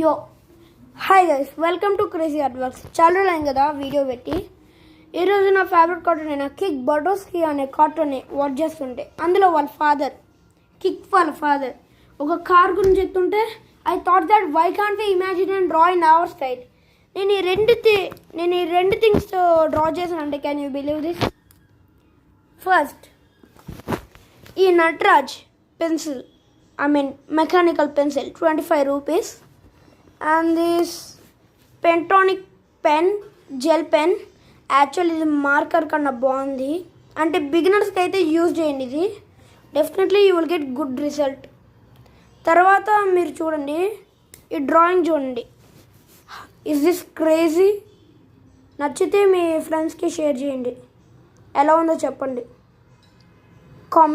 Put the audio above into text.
యో hi guys, welcome to crazy art works. చాలా రోజులైంది కదా వీడియో పెట్టి. ఈరోజు నా ఫేవరెట్ కార్టూన్ అయిన కిక్ బటోస్కి అనే కార్టూన్ని వాచ్ చేస్తుంటే అందులో వాళ్ళ ఫాదర్ ఒక కార్ గురించి చెప్తుంటే I thought that why can't we imagine and draw in our style. నేను ఈ రెండు థింగ్స్ డ్రా చేశానంటే can you believe this? First, ఈ Nataraj pencil, mechanical pencil, 25 rupees. And this Pentonic pen, gel pen, actually ఇది marker కన్నా బాగుంది. అంటే బిగినర్స్కి అయితే యూజ్ చేయండి, ఇది definitely you will get good result. తర్వాత మీరు చూడండి, ఈ డ్రాయింగ్ చూడండి. Is this crazy? నచ్చితే మీ ఫ్రెండ్స్కి షేర్ చేయండి, ఎలా ఉందో చెప్పండి, కామెంట్.